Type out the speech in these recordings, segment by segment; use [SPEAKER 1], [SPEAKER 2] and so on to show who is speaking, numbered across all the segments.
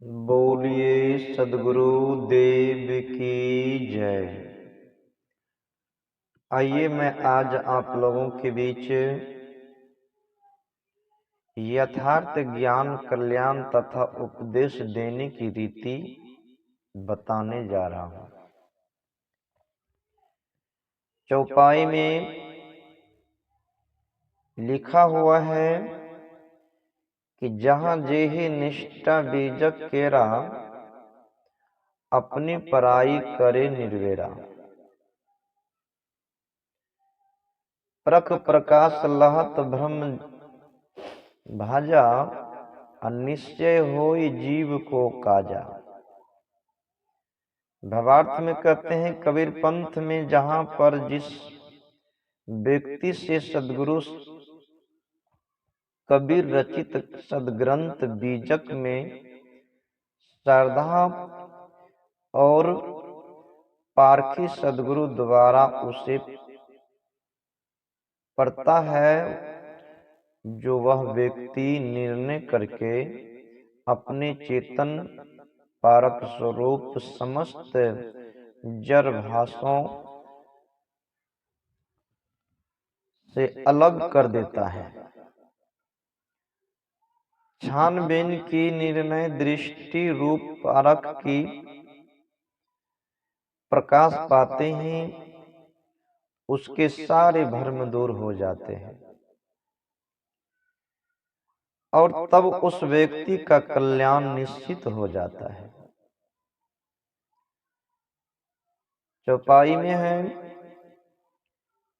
[SPEAKER 1] बोलिए सदगुरु देव की जय। आइए मैं आज आप लोगों के बीच यथार्थ ज्ञान कल्याण तथा उपदेश देने की रीति बताने जा रहा हूँ। चौपाई में लिखा हुआ है कि जहाँ जेहि निष्ठा बीजक केरा, अपनी पराई करे निर्वेरा। प्रख प्रकाश लहत ब्रह्म भाजा, निश्चय होई जीव को काजा। भावार्थ में कहते हैं कबीर पंथ में जहां पर जिस व्यक्ति से सदगुरु कबीर रचित सदग्रंथ बीजक में श्रद्धा और पारखी सदगुरु द्वारा उसे पढ़ता है, जो वह व्यक्ति निर्णय करके अपने चेतन पारक स्वरूप समस्त जड़ भाषाओं से अलग कर देता है। छानबीन की निर्णय दृष्टि रूप पारक की प्रकाश पाते ही उसके सारे भ्रम दूर हो जाते हैं और तब उस व्यक्ति का कल्याण निश्चित हो जाता है। चौपाई में है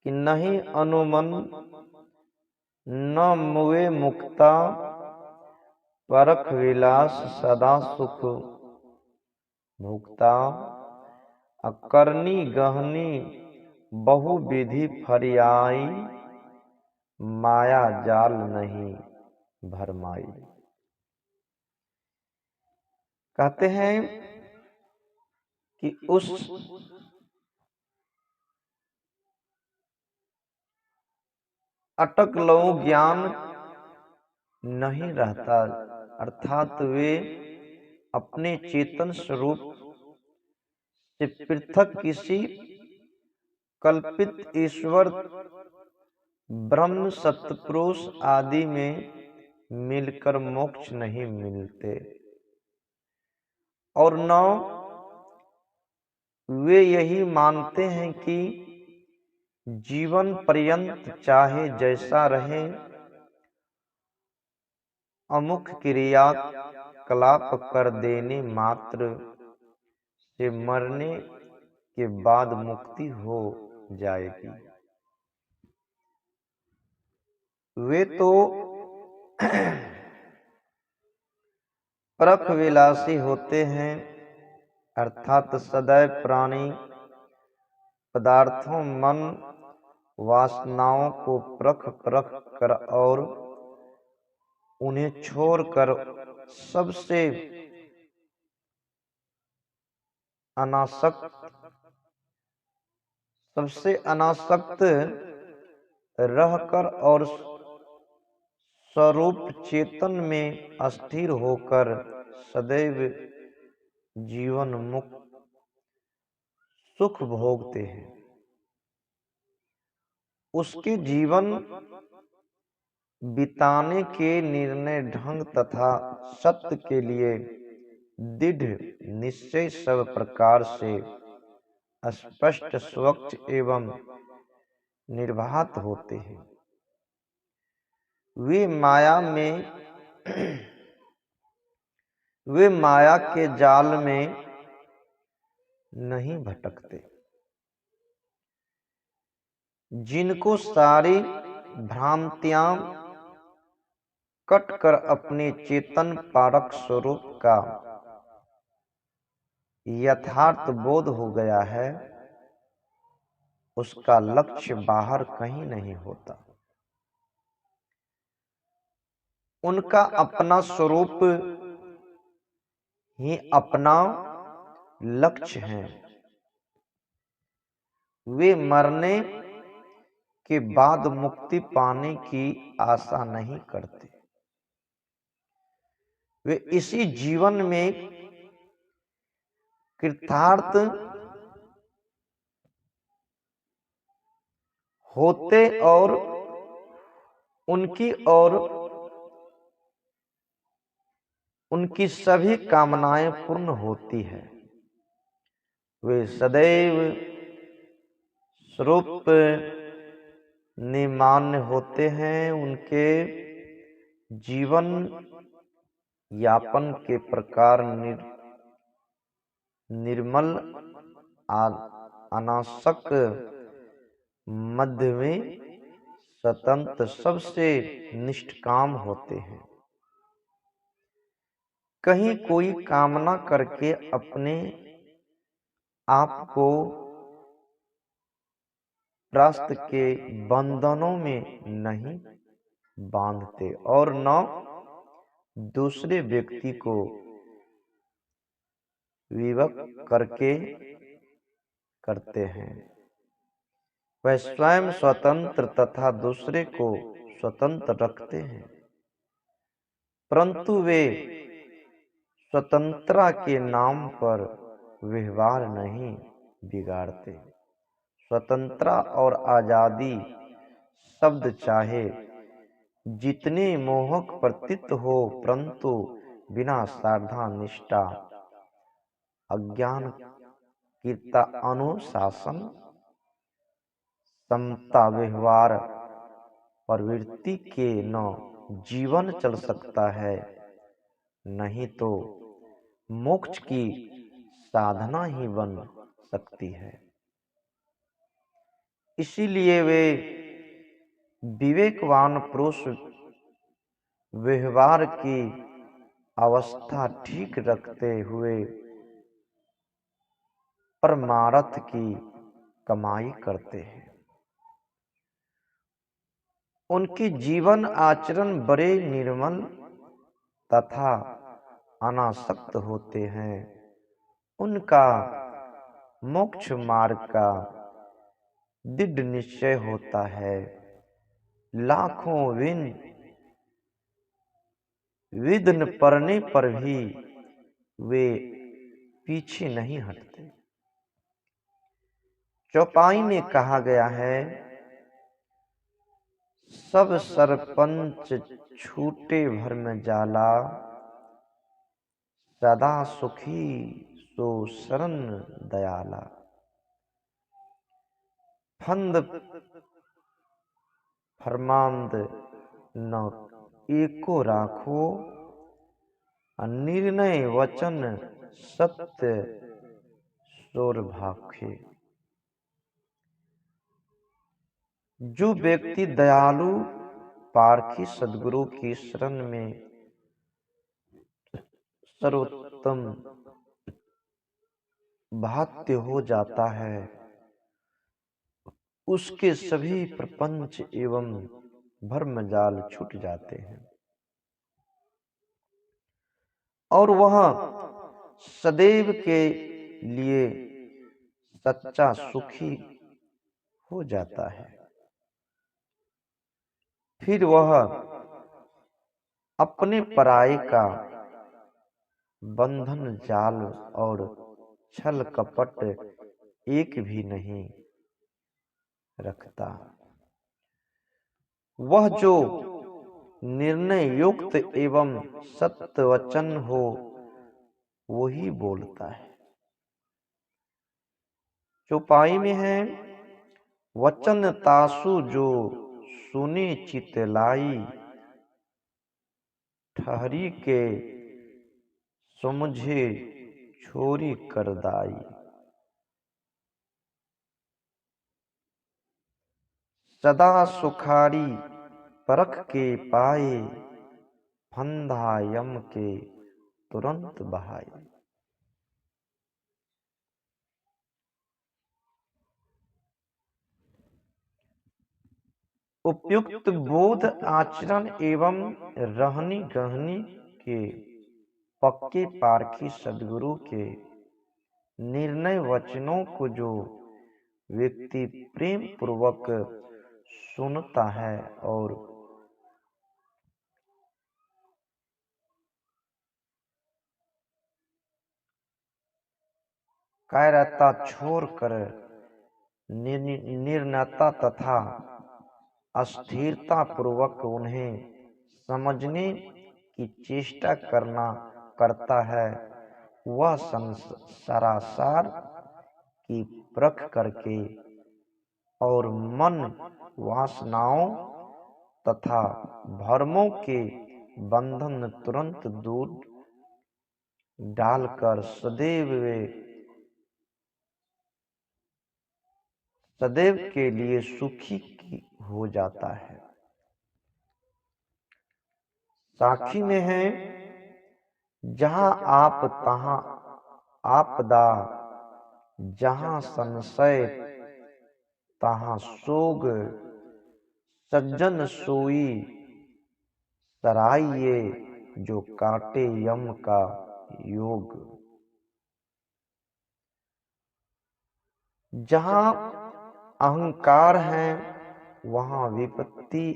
[SPEAKER 1] कि नहीं अनुमन न मुए मुक्ता, परख विलास सदा सुख भुक्ता। अकरनी गहनी बहु विधि फरियाई, माया जाल नहीं भरमाई। कहते हैं कि उस अटक लो ज्ञान नहीं रहता, अर्थात वे अपने चेतन स्वरूप से पृथक किसी कल्पित ईश्वर ब्रह्म सतपुरुष आदि में मिलकर मोक्ष नहीं मिलते, और न वे यही मानते हैं कि जीवन पर्यंत चाहे जैसा रहे, अमुख क्रिया कलाप कर देने मात्र से मरने के बाद मुक्ति हो जाएगी। वे तो परख विलासी होते हैं, अर्थात सदैव प्राणी पदार्थों मन वासनाओं को परख कर और उन्हें छोड़कर सबसे अनासक्त रहकर और स्वरूप चेतन में अस्थिर होकर सदैव जीवन मुक्त सुख भोगते हैं। उसके जीवन बिताने के निर्णय ढंग तथा सत्य के लिए दृढ़ निश्चय सब प्रकार से स्पष्ट स्वच्छ एवं निर्भात होते हैं। वे माया के जाल में नहीं भटकते, जिनको सारी भ्रांतियां कट कर अपने चेतन पारक स्वरूप का यथार्थ बोध हो गया है, उसका लक्ष्य बाहर कहीं नहीं होता। उनका अपना स्वरूप ही अपना लक्ष्य है। वे मरने के बाद मुक्ति पाने की आशा नहीं करते। वे इसी जीवन में कृतार्थ होते और उनकी सभी कामनाएं पूर्ण होती है। वे सदैव स्वरूप निमान्य होते हैं। उनके जीवन यापन के प्रकार निर्मल अनासक मध्य में स्वतंत्र सबसे निष्काम होते हैं। कहीं कोई कामना करके अपने आप को प्रायश्चित के बंधनों में नहीं बांधते और न दूसरे व्यक्ति को विवश करके करते हैं। वह स्वयं स्वतंत्र तथा दूसरे को स्वतंत्र रखते हैं, परंतु वे स्वतंत्रता के नाम पर व्यवहार नहीं बिगाड़ते। स्वतंत्रता और आजादी शब्द चाहे जितने मोहक प्रतीत हो, परंतु बिना श्रद्धा, निष्ठा, अज्ञान, कीर्ता, अनुशासन, समता, व्यवहार, प्रवृत्ति के न जीवन चल सकता है, नहीं तो मोक्ष की साधना ही बन सकती है। इसीलिए वे विवेकवान पुरुष व्यवहार की अवस्था ठीक रखते हुए परमार्थ की कमाई करते हैं। उनके जीवन आचरण बड़े निर्मल तथा अनासक्त होते हैं। उनका मोक्ष मार्ग का दृढ़ निश्चय होता है। लाखों विघ्न पड़ने पर भी वे पीछे नहीं हटते। चौपाई में कहा गया है, सब सरपंच छूटे भर्म जाला, सदा सुखी सो शरण दयाला। फंद फरमांद न एको राखो, निर्णय वचन सत्य सोर भाखे। जो व्यक्ति दयालु पारखी सद्गुरु की शरण में सर्वोत्तम भात्य हो जाता है, उसके सभी प्रपंच एवं भर्मजाल छूट जाते हैं और वह सदैव के लिए सच्चा सुखी हो जाता है। फिर वह अपने पराये का बंधन, जाल और छल कपट एक भी नहीं रखता। वह जो निर्णय युक्त एवं सत्य वचन हो, वही बोलता है। चौपाई में है, वचन तासु जो सुने चित लाई, ठहरी के समझे छोरी कर दाई। सदा सुखारी परख के पाए, फंदा यम के तुरंत बहाए। उपयुक्त बोध आचरण एवं रहनी गहनी के पक्के पारखी सद्गुरु के निर्णय वचनों को जो व्यक्ति प्रेम पूर्वक सुनता है और कायरता छोड़कर निर्णयता तथा अस्थिरता पूर्वक उन्हें समझने की चेष्टा करता है, वह सरासर की परख करके और मन वासनाओं तथा भ्रमों के बंधन तुरंत दूर डालकर सदैव के लिए सुखी हो जाता है। साखी में है, जहां आप तहां आपदा, जहां संशय तहां सोग, सज्जन सोई सराइये, जो काटे यम का योग। जहां अहंकार है वहां विपत्ति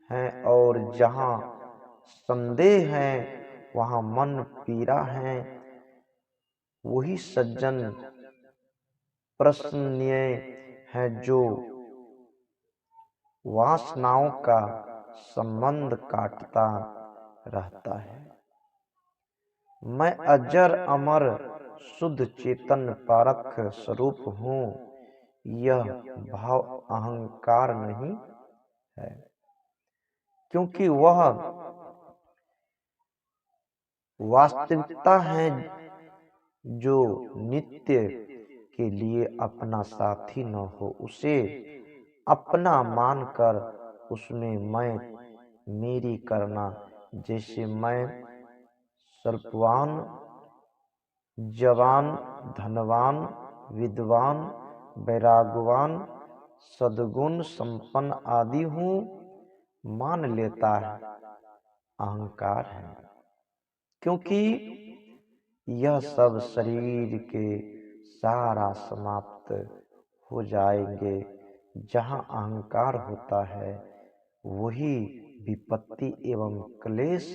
[SPEAKER 1] है, और जहां संदेह है वहां मन पीरा है। वही सज्जन प्रसन्नीय है जो वासनाओं का संबंध काटता रहता है। मैं अजर अमर शुद्ध चेतन पारक स्वरूप हूँ, यह भाव अहंकार नहीं है, क्योंकि वह वास्तविकता है जो नित्य के लिए अपना साथी न हो, उसे अपना मानकर उसमें मैं मेरी करना। जैसे मैं स्वल्पवान, जवान, धनवान, विद्वान, वैरागवान, सद्गुण संपन्न आदि हूँ, मान लेता है, अहंकार है। क्योंकि यह सब शरीर के सारा समाप्त हो जाएंगे। जहाँ अहंकार होता है वही विपत्ति एवं क्लेश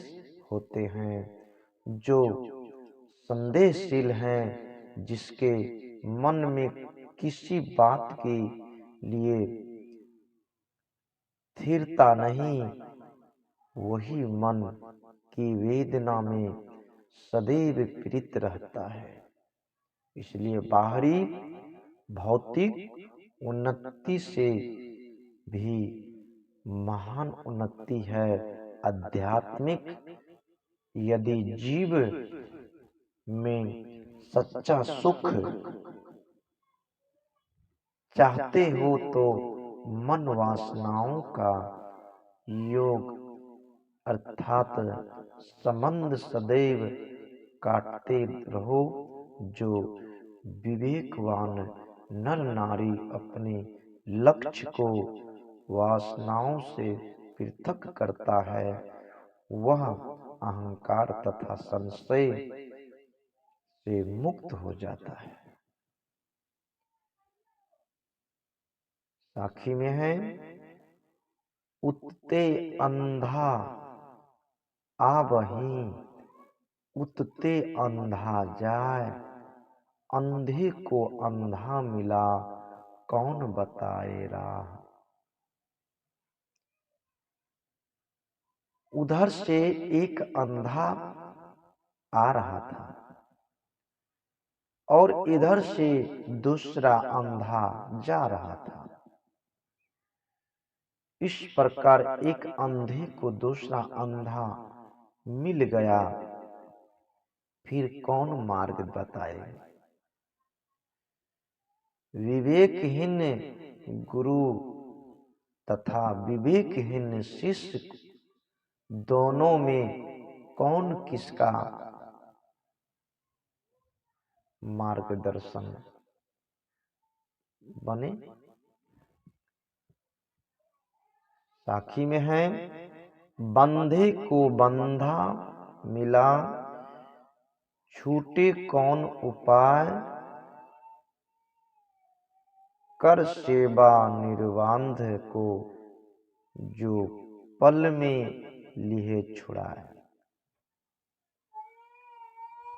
[SPEAKER 1] होते हैं। जो संदेहशील हैं, जिसके मन में किसी बात के लिए स्थिरता नहीं, वही मन की वेदना में सदैव पीड़ित रहता है। इसलिए बाहरी भौतिक उन्नति से भी महान उन्नति है आध्यात्मिक। यदि जीव में सच्चा सुख चाहते हो तो मन वासनाओं का योग अर्थात संबंध सदैव काटते रहो। जो विवेकवान नर नारी अपने लक्ष्य को वासनाओं से पृथक करता है, वह अहंकार तथा संशय से मुक्त हो जाता है। साखी में है, उतते अंधा आवहीं, उतते अंधा जाए, अंधे को अंधा मिला, कौन बताए राह। उधर से एक अंधा आ रहा था और इधर से दूसरा अंधा जा रहा था। इस प्रकार एक अंधे को दूसरा अंधा मिल गया, फिर कौन मार्ग बताए। विवेकहीन गुरु तथा विवेकहीन शिष्य दोनों में कौन किसका मार्गदर्शन बने। साखी में है, बंधे को बंधा मिला, छूटे कौन उपाय, कर सेवा निर्बांध को जो पल में लिए छुड़ाए।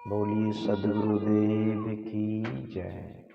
[SPEAKER 1] बोलिए सद्गुरुदेव की जय।